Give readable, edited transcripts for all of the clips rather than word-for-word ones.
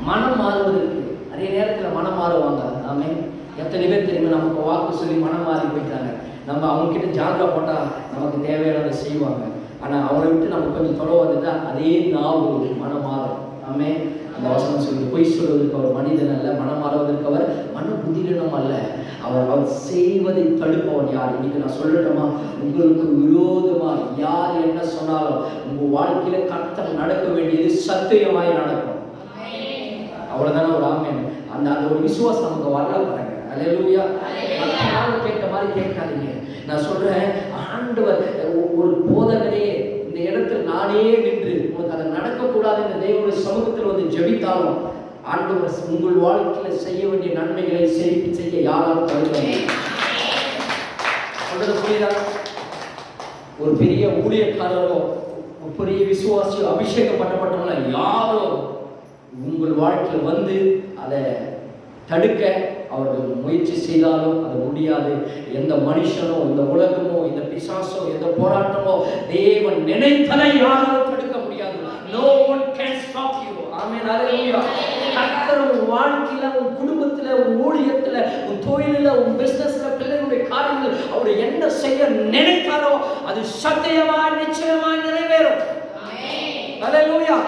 மனம் மாறுவதற்கு நிறைய நேரத்தில் மனம் மாறுவாங்க. ஆமே, எத்தனை பேர் தெரியுமா நமக்கு வாக்கு சொல்லி மனம் மாறி போயிட்டாங்க. நம்ம அவங்க கிட்ட ஜால்ரா போட்டால் நமக்கு தேவையானதை செய்வாங்க. ஆனால் அவனை விட்டு நம்ம கொஞ்சம் தொலை வந்துட்டா அதே நாவு மனம் மாறும். ஆமே, அந்த வசனம் சொல்லுது, பொய் சொல்வதற்கு அவர் மனிதன் அல்ல, மனம் மாறுவதற்கு அவர் மன புத்திரனும் அல்ல. அவர் செய்வதை தடுப்பவன் யார்? இன்னைக்கு நான் சொல்லட்டுமா, உங்களுக்கு விரோதமா யார் என்ன சொன்னாலும் உங்க வாழ்க்கையில கர்த்தர் நடக்க வேண்டியது சத்தியமாய் நடக்கும். அவ்வளவுதானே ஒரு ஆமென். அந்த ஒரு விசுவாசம் நமக்கு வரல பாருங்க. அல்லேலூயா. கேட்ட மாதிரி கேட்காதீங்க. நான் சொல்றேன், ஆண்டவர் ஒரு போதகரே இந்த இடத்துல நானே நின்று உனக்கு அதை நடக்கக்கூடாது இந்த தேவனுடைய சமூகத்தில் வந்து ஜெபித்தாலும் ஆண்டவர் உங்கள் வாழ்க்கையில செய்ய வேண்டிய நன்மைகளை செய்ய யாராலும் தடுக்க புரியுதா? ஒரு பெரிய ஊழியக்காரரோ ஒரு பெரிய விசுவாசியோ அபிஷேகம் பண்ணப்பட்டவங்கள யாரோ உங்கள் வாழ்க்கையில் வந்து அதை தடுக்க அவர்கள் முயற்சி செய்தாலும் அது முடியாது. எந்த மனுஷனோ இந்த உலகமோ இந்த பிசாசோ எந்த போராட்டமோ தேவன் நினைத்ததை யாராலும் தடுக்க முடியாது. No one can stop you. ஆமென். ஹல்லேலூயா. கர்த்தர் உன் வாழ்க்கையில, உன் குடும்பத்துல, உன் ஊழியத்துல, உன் தொழிலில, உன் பிசினஸ்ல, பிள்ளைகளுடைய காரியங்கள் அவர் என்ன செய்ய நினைத்தாரோ அது சத்தியமா நிச்சயமா நிறைவேறும். ஆமென். ஹல்லேலூயா.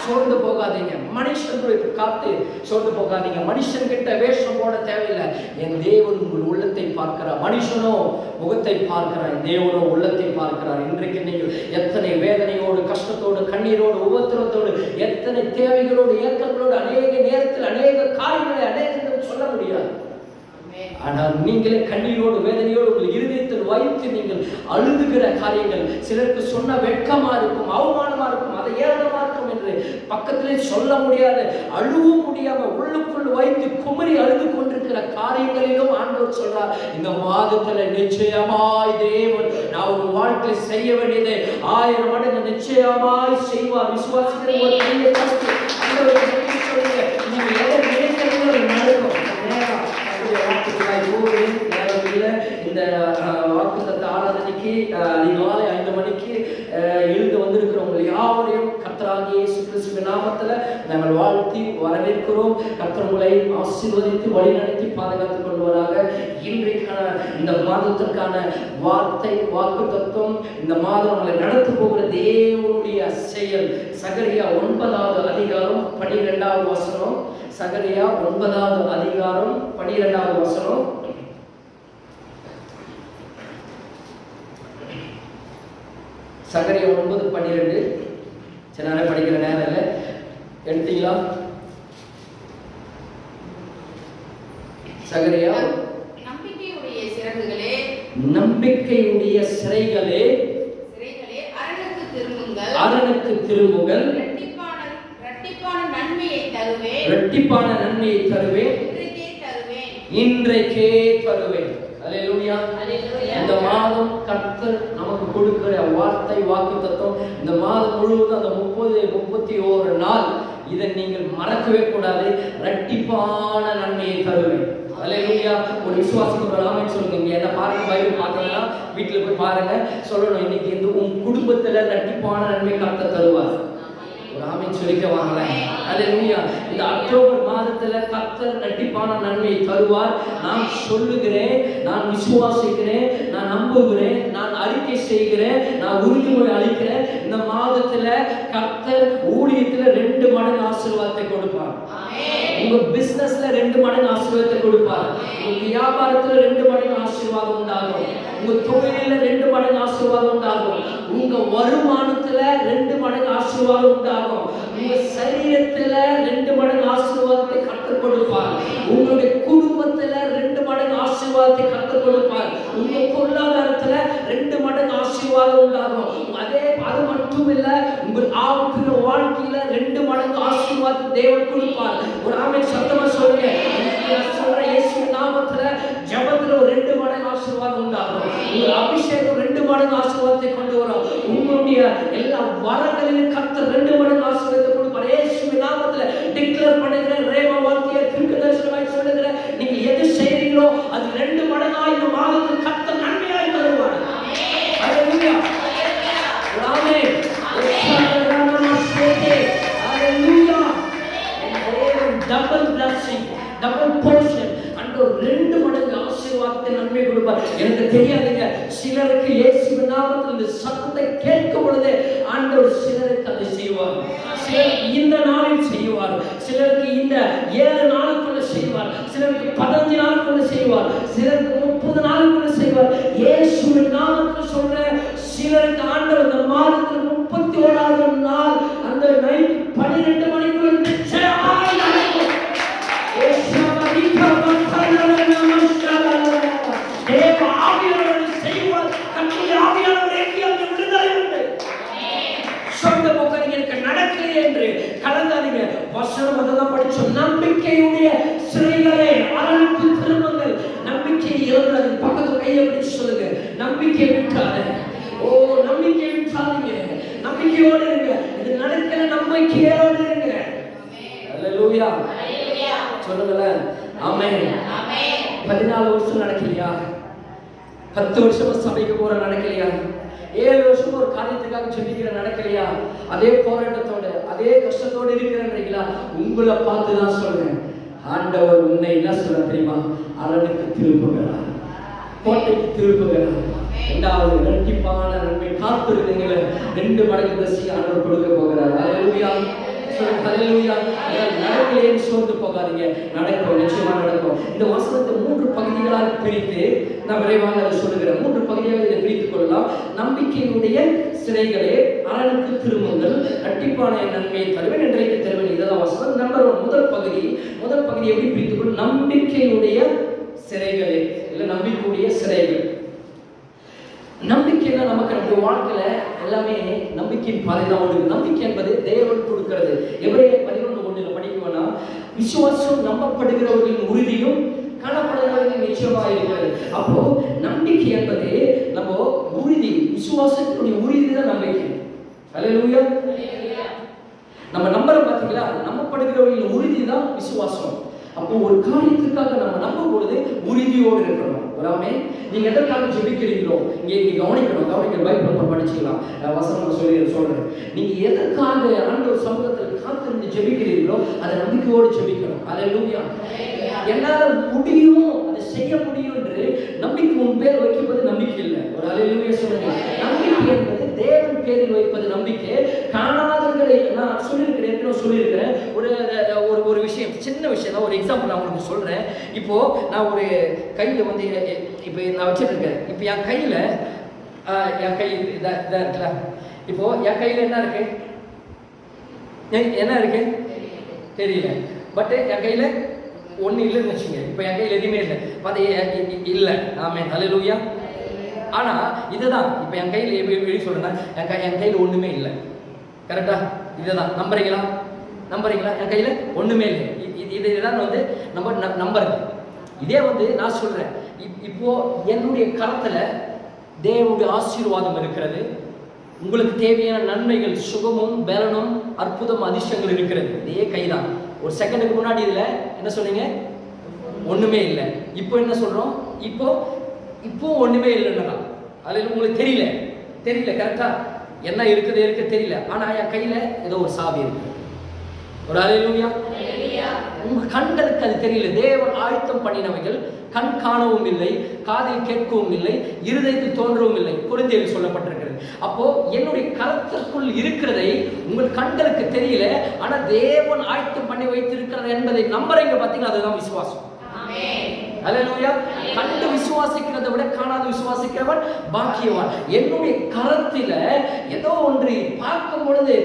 சோர்ந்து போகாதீங்க. மனுஷனுடைய காத்து சோர்ந்து போகாதீங்க. மனுஷன் கிட்ட வேஷம் போட தேவையில்லை. என் தேவன் உங்கள் உள்ளத்தை பார்க்கிறார். மனுஷனோ முகத்தை பார்க்கிறார், தேவனோ உள்ளத்தை பார்க்கிறார். இன்றைக்கு நீங்கள் எத்தனை வேதனையோடு, கஷ்டத்தோடு, கண்ணீரோடு, உபத்திரத்தோடு, எத்தனை தேவைகளோடு, ஏக்கங்களோடு, அநேக நேரத்தில் அநேக காரியங்களை அநேகம் சொல்ல முடியாது. ஆனால் நீங்களே கண்ணீரோடு வேதனையோடு உங்கள் இருதயத்தில் வைத்து நீங்கள் அழுதுகிற காரியங்கள் சிலருக்கு சொன்ன வெட்கமா இருக்கும், அவமானமா இருக்கும், அதை ஏளனமா இருக்கும் என்று பக்கத்திலே சொல்ல முடியாது, அழுவும் முடியாம உள்ளுக்குள் வைத்து குமரி அழுது கொண்டிருக்கிற காரியங்களிலும் ஆண்டவர் சொல்றார், இந்த மாதத்துல நிச்சயமாய் தேவன் நான் ஒரு வாழ்க்கையை செய்ய வேண்டியதை 1000 மடங்கு நிச்சயமாய் செய்வார். விசுவாசிக்கிற ஒரு பெரிய கருத்து சொல்லுங்க. நீங்க எதை நினைக்கிறீங்களோ நடக்கும். இந்த வாக்குத்தத்த ஆராதனைக்கு அதிகாலை 5 மணிக்கு எழுந்து வந்திருக்கிறவங்க யாவரையும் கர்த்தராகிய இயேசு கிறிஸ்துவின் நாமத்துல நாங்கள் வாழ்த்தி வரவேற்கிறோம். கர்த்தர் உங்களை ஆசீர்வதித்து வழிநடத்தி பாதுகாத்துக் கொள்வதாக. இன்றைக்கான இந்த மாதத்திற்கான வார்த்தை வாக்குத்தத்தம், இந்த மாதம் உங்களை நடத்த போகிற தேவனுடைய செயல் சகரியா 9வது அதிகாரம் 12வது வசனம். சகரியா 9வது அதிகாரம் 12வது வசனம். சகரியா 9:12. சில நேரம் படிக்கிற நேரம் இல்லை, எடுத்தீங்களா? சகரியா, நம்பிக்கையுடைய சிறகுகளே, நம்பிக்கையுடைய சிறைகளே, அரணுக்கு திரும்புங்கள், அரணுக்கு திரும்புங்கள், இரட்டிப்பான நன்மையை தருவேன், இரட்டிப்பான நன்மையை தருவேன், இன்றைக்கே தருவேன். அல்லேலூயா. இந்த மாதம் கர்த்தர் நமக்கு கொடுக்கிற வார்த்தை வாக்குத்தத்தம், இந்த மாதம் முழுவதும் அந்த 31 நாள் இதை நீங்கள் மறக்கவே கூடாது. இரட்டிப்பான நன்மையை தருவேன். அல்லேலூயா. ஒரு விசுவாசிக்கு ஒரு ஆமென் சொல்லுங்க. இங்க என்ன பாருங்க, பைபிள் பார்த்தீங்கன்னா வீட்டுல போய் பாருங்க, சொல்லணும் இன்னைக்கு இந்த உன் குடும்பத்துல இரட்டிப்பான நன்மை கர்த்தர் தருவார். ஒரு ஆமென் சொல்லிக்க வாங்களேன். அல்லேலூயா. இந்த அக்டோபர் மாதத்துல கர்த்தர் இரட்டிப்பான நன்மையை தருவார். நான் சொல்லுகிறேன், நான் விசுவாசிக்கிறேன், நான் நம்புகிறேன், நான் அறிக்கை செய்கிறேன், நான் உறுதிமொழி அளிக்கிறேன். இந்த மாதத்துல கர்த்தர் ஊழியத்துல 2 மடங்கு ஆசீர்வாதத்தை கொடுப்பார். உங்க பிசினஸ்ல 2 மடங்கு ஆசீர்வாதத்தை கொடுப்பார். உங்க வியாபாரத்துல 2 மடங்கு ஆசீர்வாதம் உண்டாகும். உங்க தொழிலில 2 மடங்கு ஆசீர்வாதம் உண்டாகும். உங்க வருமானத்துல 2 மடங்கு ஆசீர்வாதம் உண்டாகும். உங்க சரீரத்துல 2 மடங்கு ஆசீர்வாதத்தை கர்த்தர் கொடுப்பார். உங்களுடைய குடும்பத்துல 2 மடங்கு ஆசீர்வாதத்தை கர்த்தர் கொடுப்பார். உங்க பொருளாதாரத்துல 2 மடங்கு ஆசீர்வாதம் உண்டாகும். அது மட்டும் இல்ல, உங்கள் ஆவிக்குரிய வாழ்க்கையில 2 மடங்கு ஆசீர்வாதத்தை தேவன் கொடுப்பார். ஒரு ஆமென் சத்தமா சொல்லுங்க. சொல்ற இயேசுவின் நாமத்துல ஜெபத்துல 2 மடங்கு ஆசீர்வாதம் உண்டாகும். உங்க அபிஷேகம் 2 மடங்கு ஆசீர்வாதத்தை கொண்டு வரும். உங்களுடைய எல்லா வரங்களிலும் கர்த்தர் 2 மடங்கு ஆசீர்வாதத்தை கொடுப்பார். இயேசுவின் நாமத்துல டிக்ளேர் பண்ணுகிற ரேமா வார்த்தையை தீர்க்கதரிசனமாய் சொல்லுகிற நீங்க எது செய்றீங்களோ அது 2 மடங்காய் இந்த மாதத்தில் கர்த்தர் நன்மையாய் தருவார். ஹalleluya. ஆமென். ஹalleluya. டபுள் பிளஸிங், டபுள் போர்ஷன், ஆண்டவர் 2 மடங்கு ஆசீர்வாதத்தை நன்மை கொடுப்பார். எனக்கு தெரியாதுங்க, சிலருக்கு இயேசுவின் நாமத்தில் இந்த சத்தத்தை கேட்கும் பொழுது ஆண்டவர் சிலருக்கு அதை செய்வார். சிலருக்கு இந்த நாளில் செய்வார், சிலருக்கு இந்த 7 நாளுக்குள்ள செய்வார், சிலருக்கு 15 நாளுக்குள்ள செய்வார், சிலருக்கு 30 நாளுக்குள்ள செய்வார். இயேசுவின் நாமத்தில் சொல்ற சிலருக்கு ஆண்டவர் இந்த மாதத்தில் 31வது நாள் அந்த நைட் 12 மணிக்குள்ள நிச்சயமாக நடக்கும். தேவ ஆவியானவர் செய்வார். கர்த்தருடைய ஆவியானவர் எங்கேயாவது விடுதலை உண்டு. சொந்த போக்கறிங்க எனக்கு நடக்கலையே என்று கலந்தாதீங்க. வசனம் அதெல்லாம் படிச்சோம். நம்பிக்கையுடைய சிறைகளே அரணுக்கு திரும்புங்கள். நம்பிக்கையை இழந்தாது. பக்கத்து கையை பிடிச்சு சொல்லுங்க, நம்பிக்கை விட்டாத. ஓ, நம்பிக்கை விட்டாதீங்க, நம்பிக்கையோடு இருங்க. இது நடக்கல, நம்பிக்கையோடு இருங்க. அல்லேலூயா, சொல்லுங்களேன். ஆமென். 14 வருஷம் நடக்கலையா? 10 வருஷமா சபைக்கு போற நடக்கலையா? 7 வருஷம் ஒரு காரியத்துக்காக ஜெபிக்கிற நடக்கலையா? அதே போராட்டத்தோட அதே கஷ்டத்தோட இருக்கிறீங்களா? உங்களை பார்த்து தான் சொல்றேன், ஆண்டவர் உன்னை என்ன சொல்ல தெரியுமா? அரணுக்கு திருப்புகிறார், கோட்டைக்கு திருப்புகிறார். 2வது இரட்டிப்பான நன்மை காத்திருந்தீங்களே, 2 மடங்கு தசி ஆண்டவர் கொடுக்க போகிறார். அல்லேலூயா, ஹல்லேலூயா. நடக்கலைன்னு சோர்ந்து போகாதீங்க, நடக்கும், நிச்சயமா நடக்கும். இந்த வசனத்தை 3 பகுதிகளாக பிரித்து நான் விரைவாக அதை சொல்லுகிறேன். 3 பகுதியாக இதை பிரித்துக் கொள்ளலாம். நம்பிக்கையினுடைய சிறைகளே அரணுக்கு திரும்புங்கள், இரட்டிப்பான நன்மையை தருவேன், இன்றைக்கு தருவேன். இதுதான் வசனம். நம்பர் 1 முதல் பகுதி எப்படி பிரித்துக் கொள்ளும்? நம்பிக்கையுடைய சிறைகளே, இல்லை நம்பிக்கையுடைய சிறைகள். நம்பிக்கைன்னா நமக்கு நம்முடைய வாழ்க்கையில எல்லாமே நம்பிக்கையின் பாதை தான் ஓடுது. நம்பிக்கை என்பது தேவன் கொடுக்கிறது. எபிரேயர் 11:1 படிக்குவோம்னா, விசுவாசம் நம்பப்படுகிறவர்களின் உறுதியும் காணப்படுகிறவர்களின் நிச்சயமாக இருக்கிறது. அப்போ நம்பிக்கை என்பது நம்ம உறுதி, விசுவாசத்தினுடைய உறுதி தான் நம்பிக்கை. அல்லேலூயா. நம்ம நம்புறோம் பாத்தீங்களா, நம்பப்படுகிறவர்களின் உறுதி தான் விசுவாசம். அப்போ ஒரு காரியத்துக்காக நம்ம நம்பும் பொழுது உறுதியோடு இருக்கணும். வராமே, நீங்க எதற்காக ஜெபிக்கிறீங்களோ இங்கே கவனிக்கணும். பைபிள் படிச்சுக்கலாம், வசனம் சொல்றேன். நீங்க எதற்காக ஆண்டவர் சமூகத்தில் காத்திருந்து ஜெபிக்கிறீர்களோ அதை நம்பிக்கையோடு ஜெபிக்கணும். அல்லேலூயா. என்னால முடியும், அதை செய்ய முடியும் என்று நம்பிக்கை உன் பேர் வைப்பது நம்பிக்கை இல்லை. ஒரு அல்லேலூயா சொல்லுங்க. நம்பிக்கை என்பது தேவன் பேரில் வைப்பது நம்பிக்கை. காணாதவர்களை நான் சொல்லியிருக்கிறேன். ஒரு விஷயம், சின்ன விஷயம் தான், ஒரு எக்ஸாம்பிள் நான் உங்களுக்கு சொல்றேன். இப்போ நான் ஒரு கையில வந்து இப்போ நான் வச்சிருக்கேன். இப்போ என் கையில இதாக இருக்குல்ல, இப்போ என் கையில என்ன இருக்கு தெரியல. பட் என் கையில ஒண்ணு இல்லைன்னு வச்சுங்க. இப்போ என் கையில எதுவுமே இல்லை, பார்த்து இல்லை. ஆமென், ஹல்லேலூயா. ஆனா இதுதான், இப்போ என் கையில எப்படி சொல்றேன்னா, என் கையில ஒண்ணுமே இல்லை. கரெக்டா? இதுதான். நம்புறீங்களா? என் கையில ஒண்ணுமே இல்லை. இதுதான் வந்து நம்ம நம்புறது. இதே வந்து நான் சொல்றேன், இப்போ என்னுடைய கரத்துல தேவனுடைய ஆசீர்வாதம் இருக்கிறது. உங்களுக்கு தேவையான நன்மைகள், சுகமும் பலனும் அற்புதம் அதிர்ஷ்டங்கள் இருக்கிறது. இதே கைதான். ஒரு செகண்டுக்கு முன்னாடி இதுல என்ன சொன்னீங்க? ஒண்ணுமே இல்லை. இப்போ என்ன சொல்றோம்? இப்போ ஒண்ணுமே இல்லைன்னா அதுல உங்களுக்கு தெரியல. கரெக்டா? என்ன இருக்குது தெரியல. ஆனா என் கையில ஏதோ ஒரு சாவி இருக்கு. ஒரு அல்லேலூயா. உங்க கண்களுக்கு அது தெரியல. தேவன் ஆயத்தம் பண்ணினவைகள் கண் காணவும் இல்லை, காதில் கேட்கவும் இல்லை, இருதயத்தில் தோன்றவும் இல்லை. கொரிந்தியரில் சொல்லப்பட்டிருக்கிறது. அப்போ என்னுடைய கருத்திற்குள் இருக்கிறதை உங்கள் கண்களுக்கு தெரியல, ஆனா தேவன் ஆயத்தம் பண்ணி வைத்திருக்கிறது என்பதை நம்புறீங்க பாத்தீங்களா? அதுதான் விசுவாசம். அல்லேலூயா. கண்டு விசுவாசிக்கிறதை விட காணாது விசுவாசிக்கிறவன் பாக்கியவான். என்னுடைய கரத்தில ஏதோ ஒன்று பார்க்கும் பொழுது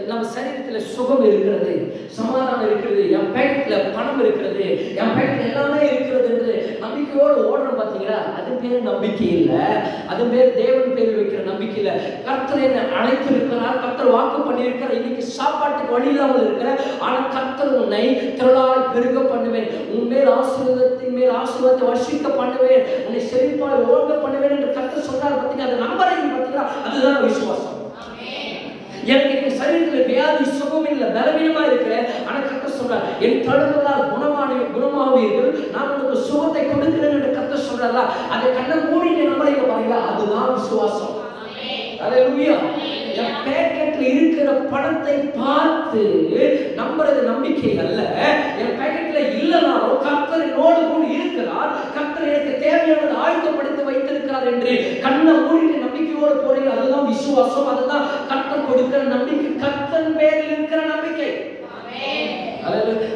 நம்ம சரீரத்துல சுகம் இருக்கிறது, சமாதானம் இருக்கிறது, என் பேக்கெட்ல பணம் இருக்கிறது, என் பேக்கெட்ல எல்லாமே இருக்கிறது என்று நம்பிக்கையோடு ஓடுறோம் பாத்தீங்களா? அது பேர் நம்பிக்கை இல்லை, அது பேர் தேவன் பேரில் வைக்கிற நம்பிக்கை இல்லை. கர்த்தர் என்னை அழைத்திருக்கிறார், கர்த்தர் வாக்கு பண்ணியிருக்கிறார். இன்னைக்கு சாப்பாட்டுக்கு வழி இல்லாமல் இருக்கிற, ஆனா கர்த்தர் உன்னை திரளாய் பெருக பண்ணுவேன், உன் மேல் ஆசீர்வாதத்தின் மேல் ஆசீர்வாதத்தை வர்ஷிக்க பண்ணுவேன், உன்னை செழிப்பாய் ஓங்க பண்ணுவேன் என்று கர்த்தர் சொன்னார் பாத்தீங்களா? அதை நம்புறீங்க பாத்தீங்களா? அதுதான் விசுவாசம். எனக்கு என் சரீரத்தில் வியாதி சுகம் இல்லை, பலவீனமா இருக்கிறேன், ஆனா கர்த்தர் சொல்றார், என் தழும்புகளால் குணமாவீர்கள், நான் உங்களுக்கு சுகத்தை கொடுக்கிறேன் என்று கர்த்தர் சொல்றாரா? அதை கண்ண மூடிட்டு நம்புறீங்க பாருங்களா? அதுதான் விசுவாசம். அல்லேலூயா. என் பேக்கெட்ல இருக்கிற பணத்தை பார்த்து நம்புறது நம்பிக்கை அல்ல. என் கர்த்தர் என்னோடு கூட இருக்கிறார், கர்த்தர் எனக்கு தேவையானது ஆயத்தப்படுத்தி வைத்திருக்கிறார் என்று கண்ணை மூடிட்டு நம்பிக்கையோடு போறீங்க. அதுதான் விசுவாசம், அதுதான் கர்த்தர் கொடுக்கிற நம்பிக்கை, கர்த்தர் பேரில் இருக்கிற நம்பிக்கை.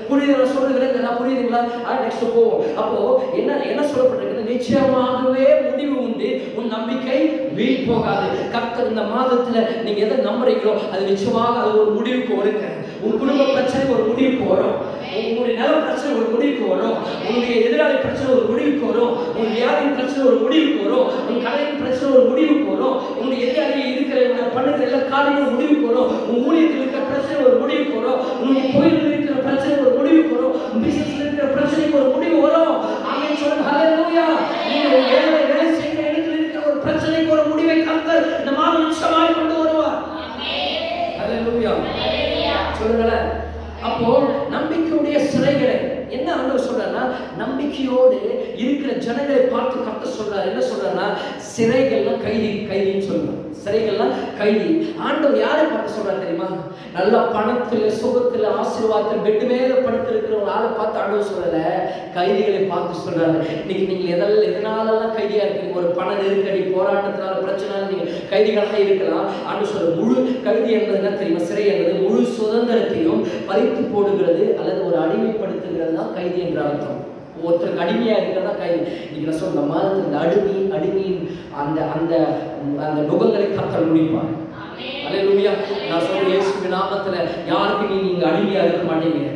புரியுது சொல்லுகிறேன், புரியுதுங்களா? நெக்ஸ்ட் போவோம். அப்போ என்ன சொல்லப்பட்டிருக்கு? நிச்சயமாகவே முடிவு உண்டு, உன் நம்பிக்கை வீண் போகாது. கர்த்தர் இந்த மாதத்துல நீங்க எதை நம்புறீங்களோ அது நிச்சயமாக அது ஒரு முடிவுக்கு வருங்க. உன் குடும்ப பிரச்சனை ஒரு முடிவுக்கு வரும், உங்களுடைய நல பிரச்சனை ஒரு முடிவுக்கு வரும், உங்களுடைய எதிராளி பிரச்சனை ஒரு முடிவுக்கு வரும், உன் வியாதியின் பிரச்சனை ஒரு முடிவுக்கு வரும், உன் கலையின் பிரச்சனை ஒரு முடிவுக்கு வரும், உங்களுடைய எதிராளி இருக்கிற பண்ணுற எல்லா காரியங்களும் முடிவுக்கு வரும், உன் ஊழியத்தில் இருக்கிற பிரச்சனை ஒரு முடிவுக்கு வரும், உங்களுடைய கோயிலில் இருக்கிற பிரச்சனை ஒரு முடிவுக்கு வரும், பிசினஸ்ல இருக்கிற பிரச்சனைக்கு ஒரு முடிவு வரும். ஆமென் சொல்லுங்க. ஹல்லேலூயா. நீங்க வேலை செய்கிற இடத்துல இருக்கிற ஒரு பிரச்சனைக்கு ஒரு முடிவை கர்த்தர் இந்த மாதம் நிச்சயமாய் கொண்டு வருவார். ஆமென். ஹல்லேலூயா. சொல்லுங்களேன். அப்போ நம்பிக்கையுடைய சிறைகளை என்ன ஆண்டவர் சொல்றாருன்னா, நம்பிக்கையோடு இருக்கிற ஜனங்களை பார்த்து கர்த்தர் சொல்றாரு. என்ன சொல்றாருன்னா, சிறைகள்லாம் கைதின்னு சொல்றாரு. சிறைகள்லாம் கைதி. ஆண்டவர் யாரை பார்த்து சொல்றாரு தெரியுமா? நல்ல பணத்துல, சுகத்துல, ஆசீர்வாதத்துல, பெட் மேல படுத்திருக்கிற ஒரு ஆளை பார்த்து ஆண்டவர் சொல்லல, கைதிகளை பார்த்து சொல்றாரு. இன்னைக்கு நீங்க எதனாலலாம் கைதியா இருக்கீங்க? ஒரு பண நெருக்கடி, போராட்டத்தினால, பிரச்சனை, நீங்க கைதிகளாக இருக்கலாம். ஆண்டவர் சொல்ற முழு கைதி என்பது என்ன தெரியுமா? சிறை என்பது முழு சுதந்திரத்தையும் பறித்து போடுகிறது அல்லது ஒரு அடிமைப்படுத்துகிறது தான் கைதி என்ற அர்த்தம். ஒருத்தருக்கு அடிமையா இருக்கிறதா கைதி. இன்னைக்கு நான் சொல்ற மாதத்துல இந்த அடிமையின் அந்த அந்த அந்த நுகங்களை கர்த்தர் முடிப்பார். அல்லேலூயா. நான் சொல்ற இயேசுவின் நாமத்துல யாருக்கு நீங்க அடிமையா இருக்க மாட்டீங்க.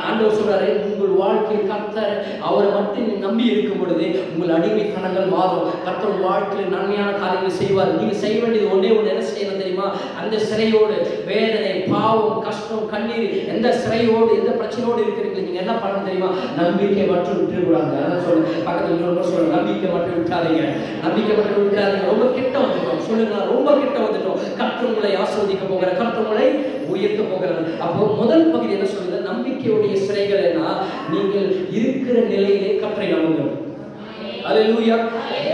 ஆண்டவர் சொல்றாரு, உங்கள் வாழ்க்கையில் கர்த்தர் அவரை மட்டும் நம்பி இருக்கும் பொழுது உங்கள் அடிமைத்தனங்கள் மாறும். கர்த்தர் வாழ்க்கையில் நன்மையான காரியங்கள் செய்வார். நீங்க செய்ய வேண்டியது ஒண்ணே ஒன்று. என்ன செய்யணும் தெரியுமா? அந்த சிறையோடு, வேதனை, பாவம், கஷ்டம், கண்ணீர், எந்த சிறையோடு, எந்த பிரச்சனையோடு இருக்கிறீங்க, நீங்க என்ன பண்ணணும் தெரியுமா? நம்பிக்கை மட்டும் விட்டுக்கூடாது. அதான் சொல்லுங்க, பக்கத்துல சொல்லுங்க, நம்பிக்கை மட்டும் விட்டாதீங்க, நம்பிக்கை மட்டும் விட்டாதீங்க. ரொம்ப கிட்ட வந்துட்டோம் சொல்லுங்க, ரொம்ப கிட்ட வந்துட்டோம். கர்த்தர் உங்களை ஆசீர்வதிக்க போகிற, கர்த்தர் உங்களை உயர்த்த போகிறார். அப்போ முதல் பகுதி என்ன சொல்லுது? நம்பிக்கையுடைய சிறைகள் என்ன? நீங்கள் இருக்கிற நிலையிலே கர்த்தரை நம்புங்கள். அல்லேலூயா.